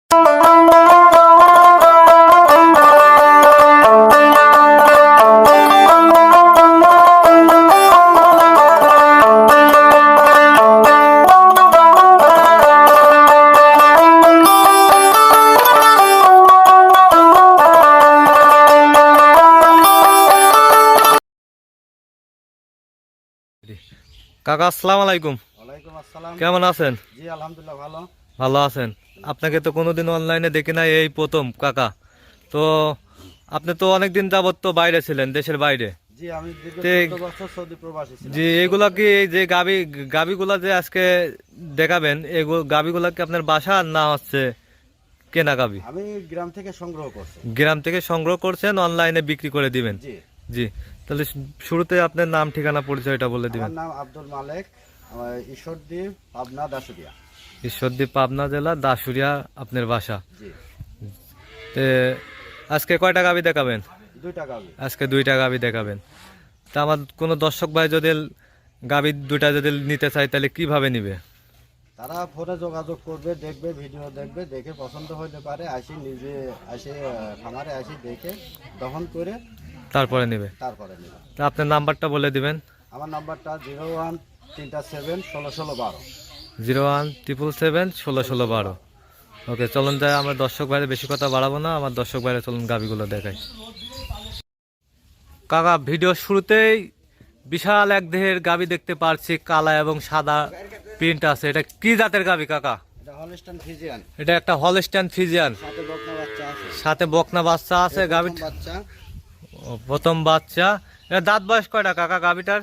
কাকা আসসালামু আলাইকুম। ওয়ালাইকুম আসসালাম। কেমন আছেন? জি আলহামদুলিল্লাহ ভালো। ভালো আছেন? আপনাকে তো কোনোদিন অনলাইনে দেখি না, এই প্রথম কাকা। তো আপনি তো অনেকদিন যাবত তো বাইরে ছিলেন, দেশের বাইরে। জি আমি দীর্ঘ তে 14 বছর সৌদি প্রবাসী ছিলাম। জি, এগুলা কি এই যে গাবিগুলা যে আজকে দেখাবেন, এগুলো গাবিগুলা কি আপনার বাসার না হচ্ছে কেনা গাবি? আমি গ্রাম থেকে সংগ্রহ করছি। গ্রাম থেকে সংগ্রহ করছেন, অনলাইনে বিক্রি করে দিবেন? জি জি। তাহলে শুরুতে আপনার নাম, ঠিকানা, পরিচয়টা বলে দিবেন। আমার নাম আব্দুল মালেক, আমার ঈশ্বরদীপ, পাবনা, দাসুরিয়া। ঈশ্বরদীপ, পাবনা জেলা, দাসুরিয়া আপনার বাসা। জি। তে আজকে কয়টা গাবি দেখাবেন? 2টা গাভী। আজকে 2টা গাবি দেখাবেন। তা আমার কোনো দর্শক ভাই যদি গাবি 2টা যদি নিতে চায় তাহলে কিভাবে নিবে? তারা ফোনে যোগাযোগ করবে, দেখবে, ভিডিও দেখবে, দেখে পছন্দ হতে পারে, নিজে খামারে দেখে দহন করে তারপরে নিবে? তারপরে নেবে। তা আপনার নাম্বারটা বলে দিবেন। আমার নাম্বারটা 0137 16 16 12। 01777716 12। ওকে, চলুন যাই। আমরা দর্শক ভাইরে বেশি কথা বাড়াবো না, আমার দর্শক ভাইরে চলুন গাবিগুলো দেখাই। কাকা, ভিডিও শুরুতেই বিশাল এক দেহের গাবি দেখতে পাচ্ছি, কালা এবং সাদা প্রিন্ট আছে। এটা কি জাতের গাবি কাকা? এটা হলস্টাইন ফ্রিজিয়ান। এটা একটা হলস্টাইন ফ্রিজিয়ান, সাথে বকনা বাচ্চা আছে। সাথে বকনা বাচ্চা আছে। গাবি বাচ্চা, প্রথম বাচ্চা। এটা দাঁত বয়স কয়টা কাকা গাবিটার?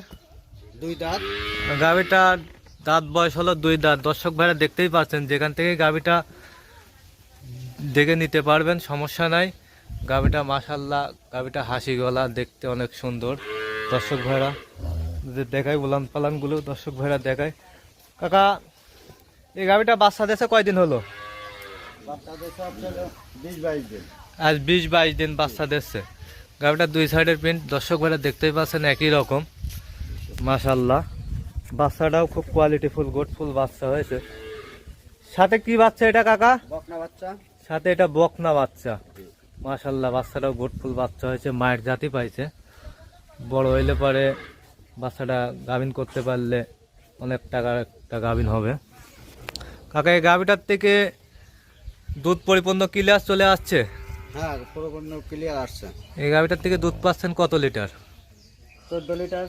2 দাঁত। গাবিটার দাঁত বয়স হলো 2 দাঁত। দর্শক ভাইরা দেখতেই পাচ্ছেন, যেখান থেকে গাবিটা দেখে নিতে পারবেন, সমস্যা নাই। গাবিটা মাশাল্লাহ, গাবিটা হাসি গলা, দেখতে অনেক সুন্দর। দর্শক ভাইরা যে দেখায়, উলান পালানগুলো দর্শক ভাইরা দেখায়। কাকা, এই গাবিটা বাচ্চা দিয়েছে কয়দিন হলো? বাচ্চা দিয়েছে আপনার 20-22 দিন। আজ 20-22 দিন বাচ্চা দিচ্ছে। গাবিটা 2 সাইডের প্রিন্ট দর্শক ভাইরা দেখতেই পাচ্ছেন, একই রকম মাশাল্লাহ। বাচ্চাটাও খুব কোয়ালিটিফুল, গুডফুল বাচ্চা হয়েছে। সাথে কি বাচ্চা এটা কাকা? বকনা বাচ্চা। সাথে এটা বকনা বাচ্চা। মাশাল্লাহ, বাচ্চাটাও গুডফুল বাচ্চা হয়েছে, মায়ের জাতি পাইছে। বড় হইলে পরে বাচ্চাটা গাভিন করতে পারলে অনেক টাকার একটা গাভিন হবে। কাকা, এই গাভিটার থেকে দুধ পরিপূর্ণ ক্লিয়ার চলে আসছে? হ্যাঁ, পুরোপূর্ণ ক্লিয়ার আসছে। এই গাভিটার থেকে দুধ পাচ্ছেন কত লিটার? 14 লিটার।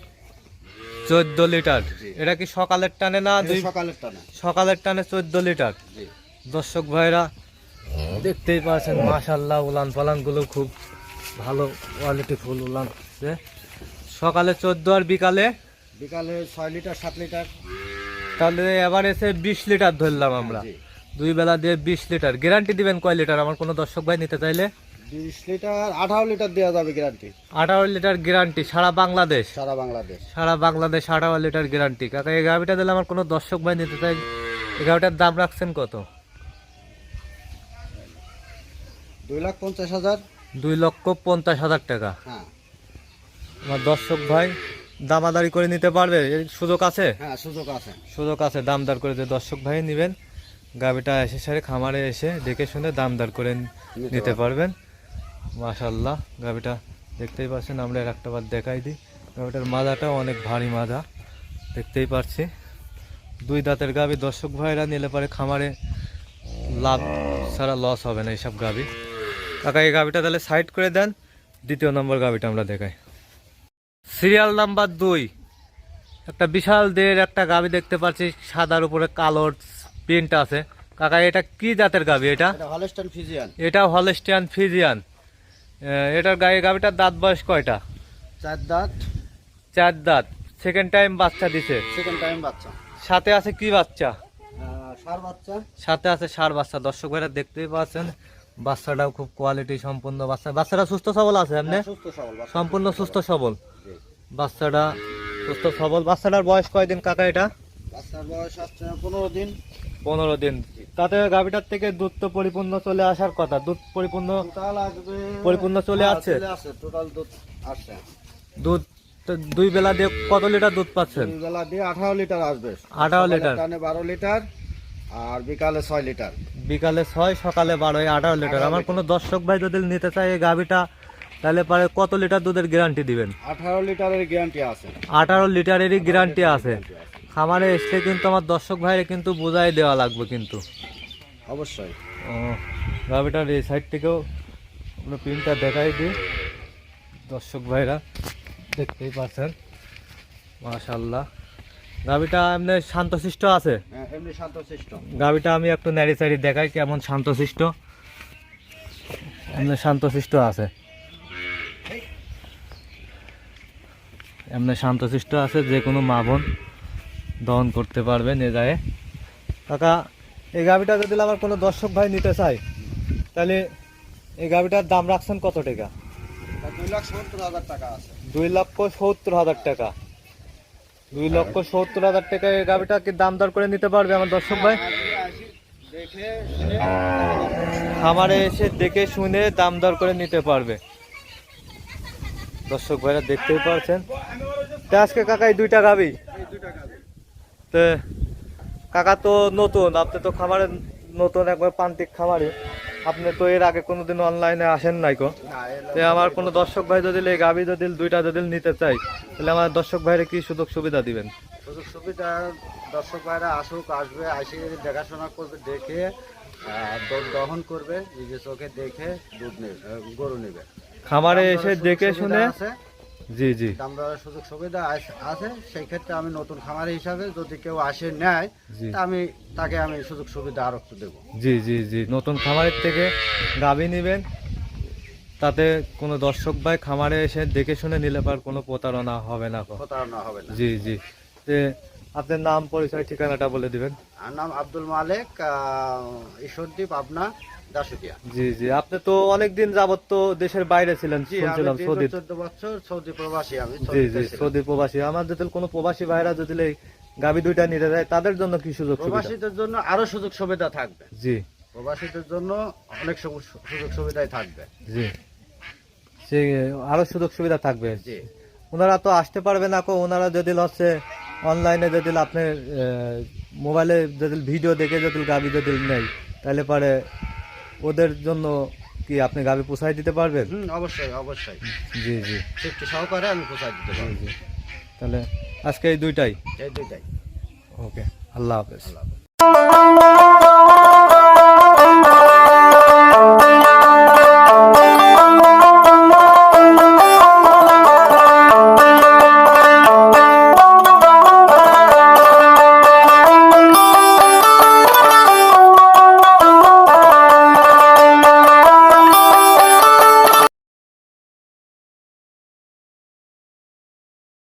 14 লিটার। এটা কি সকালের টানে না? সকালের টানে। সকালের টানে 14 লিটার। জি। দর্শক ভাইরা দেখতেই পাচ্ছেন মাশাল্লাহ, উলান পালান গুলো খুব ভালো কোয়ালিটি ফুল উলান। সকালে 14 আর বিকালে 6 লিটার 7 লিটার। তাহলে এবার এসে 20 লিটার ধরলাম আমরা। জি। 2 বেলা দিয়ে 20 লিটার। গ্যারান্টি দিবেন কয় লিটার আমার কোনো দর্শক ভাই নিতে চাইলে? 20 লিটার 18 লিটার দেওয়া যাবে গ্যারান্টি। 18 লিটার গ্যারান্টি সারা বাংলাদেশ? সারা বাংলাদেশ। সারা বাংলাদেশ 18 লিটার গ্যারান্টি। কাকা, এই গাভিটা দিলে আমার কোনো দর্শক ভাই নিতে চাই, এই গাভিটার দাম রাখছেন কত? 2,50,000। 2,50,000 টাকা। হ্যাঁ। আমার দর্শক ভাই দামাদারি করে নিতে পারবে? এর সুযোগ আছে? হ্যাঁ, সুযোগ আছে। সুযোগ আছে, দামদার করে যে দর্শক ভাই নেবেন, গাভিটা এসে সারে খামারে এসে দেখে শুনে দামদার করে নিতে পারবেন। মাশাল্লাহ, গাভিটা দেখতেই পাচ্ছেন। আমরা এর একটা বার দেখাই দিই। গাভিটার মাজাটাও অনেক ভারী মাজা, দেখতেই পাচ্ছি। 2 দাঁতের গাভি। দর্শক ভাইরা নিলে পারে খামারে লাভ ছাড়া লস হবে না এইসব গাভি। কাকা, এই গাভিটা তাহলে সাইড করে দেন। 2 নম্বর গাভিটা আমরা দেখাই। সিরিয়াল নাম্বার 2, একটা বিশাল দেহের একটা গাভি দেখতে পাচ্ছি, সাদার উপরে কালোর প্রিন্ট আছে। কাকা, এটা কি জাতের গাভি? এটা হলস্টাইন ফ্রিজিয়ান। এটা হলস্টাইন ফ্রিজিয়ান। এটার গাভিটার দাঁত বয়স কয়টা? 4 দাঁত। 4 দাঁত। সেকেন্ড টাইম বাচ্চা দিছে? সেকেন্ড টাইম বাচ্চা। সাথে আছে কি বাচ্চা? ষাঁড় বাচ্চা। সাথে আছে ষাঁড় বাচ্চা। দর্শক ভাইরা দেখতেই পাচ্ছেন, বাচ্চাটাও খুব কোয়ালিটি সম্পন্ন বাচ্চা। বাচ্চাটা সুস্থ সবল আছে? এমনি সুস্থ সবল বাচ্চা। সম্পূর্ণ সুস্থ সবল বাচ্চাটা, সুস্থ সবল। বাচ্চাটার বয়স কয়দিন কাকা? এটা বাচ্চার বয়স আসছে 15 দিন। 15 দিন। তাতে গাভিটার থেকে দুধ তো পরিপূর্ণ চলে আসার কথা। দুধ পরিপূর্ণ চলে আসছে? টোটাল দুধ আসছে। দুধ 2 বেলা দিয়ে কত লিটার দুধ পাচ্ছেন? 2 বেলা দিয়ে 18 লিটার আসবে। 18 লিটার। 12 লিটার আর বিকালে 6 লিটার। বিকালে 6 সকালে 12 18 লিটার। আমার কোনো দর্শক ভাই যদি নিতে চায় এই গাভিটা, তাহলে পরে কত লিটার দুধের গ্যারান্টি দিবেন? 18 লিটারের গ্যারান্টি আছে। 18 লিটারেরই গ্যারান্টি আছে। খামারে এসে কিন্তু আমার দর্শক ভাইরে কিন্তু বুঝাই দেওয়া লাগবে কিন্তু। অবশ্যই। ও, গাভিটার এই সাইড থেকেও আমরা প্রিন্টটা দেখাই দিই, দর্শক ভাইরা দেখতেই পাচ্ছেন। মাশাআল্লাহ, গাভিটা এমনি শান্তশিষ্ট আছে। হ্যাঁ, এমনি শান্তশিষ্ট। গাভিটা আমি একটু নাড়ি চাড়ি দেখাই কেমন শান্তশিষ্ট। এমনি শান্তশিষ্ট আছে, এমনি শান্তশিষ্ট আছে, যে কোনো মা বোন দহন করতে পারবে নিয়ে যায়। কাকা, এই গাভিটা যদি আমার কোনো দর্শক ভাই নিতে চায়, তাহলে এই গাভিটার দাম রাখছেন কত টাকা? 2,70,000 টাকা আছে। 2,70,000 টাকা। 2,70,000 টাকা এই গাভিটা কি দাম দর করে নিতে পারবে আমার দর্শক ভাই? দেখে খামারে এসে দেখে শুনে দাম দর করে নিতে পারবে। দর্শক ভাইরা দেখতেই পারছেন। তো আজকে কাকা এই দুইটা গাভি, তো কাকা তো নতুন, আপনি তো খামারে নতুন, একবার প্রান্তিক খামারে, আপনি তো এর আগে কোনোদিন অনলাইনে আসেন নাই কো। তো আমার কোনো দর্শক ভাই যদি এই গাভি যদি দুইটা যদি নিতে চাই, তাহলে আমার দর্শক ভাইরে কি সুযোগ সুবিধা দিবেন? সুযোগ সুবিধা, দর্শক ভাইরা আসুক, আসবে, আসে দেখাশোনা করবে, দেখে দহন করবে, নিজের চোখে দেখে দুধ নেবে, গরু নেবে। খামারে এসে দেখে শুনে। আছে, জি জি দাম দরের সুযোগ সুবিধা আছে। সেই ক্ষেত্রে আমি নতুন খামারি হিসাবে যদি কেউ আসে নেয়, জি তা আমি তাকে আমি সুযোগ সুবিধা আরো একটু দেবো। জি জি জি নতুন খামারের থেকে গাভী নেবেন, তাতে কোনো দর্শক ভাই খামারে এসে দেখে শুনে নিলে পার কোনো প্রতারণা হবে না কো। প্রতারণা হবে না। জি জি। তে আপনার নাম, পরিচয়, ঠিকানাটা বলে দিবেন। আমার নাম আব্দুল মালেক, ঈশ্বরদীপ, পাবনা, দাসুকিয়া। জি জি, আপনি তো অনেকদিন যাবত তো দেশের বাইরে ছিলেন জি, শুনছিলাম, আমি সৌদি। 14 বছর সৌদি প্রবাসী। আমি জি জি, সৌদিতে ছিলাম। সৌদি প্রবাসী। আমার যদি কোনো প্রবাসী ভাইরা যদি এই গাভী দুইটা নিতে যায়, তাদের জন্য কি সুযোগ সুবিধা? প্রবাসীদের জন্য আরো সুযোগ সুবিধা থাকবে। জি প্রবাসীদের জন্য অনেক সুযোগ সুবিধাই থাকবে। জি, সে আরো সুযোগ সুবিধা থাকবে। জি, ওনারা তো আসতে পারবে না কো, ওনারা যদি হচ্ছে অনলাইনে যদি আপনি মোবাইলে যদি ভিডিও দেখে যদি গাভী যদি নেই, তাহলে পরে ওদের জন্য কি আপনি গাভী পোষায় দিতে পারবেন? অবশ্যই অবশ্যই। জি জি সেফটি সহকারে আমি পোষায় দিতে জি পারবো। জি। তাহলে আজকে এই দুইটাই। এই দুইটাই। ওকে, আল্লাহ হাফেজ। আল্লাহ হাফেজ।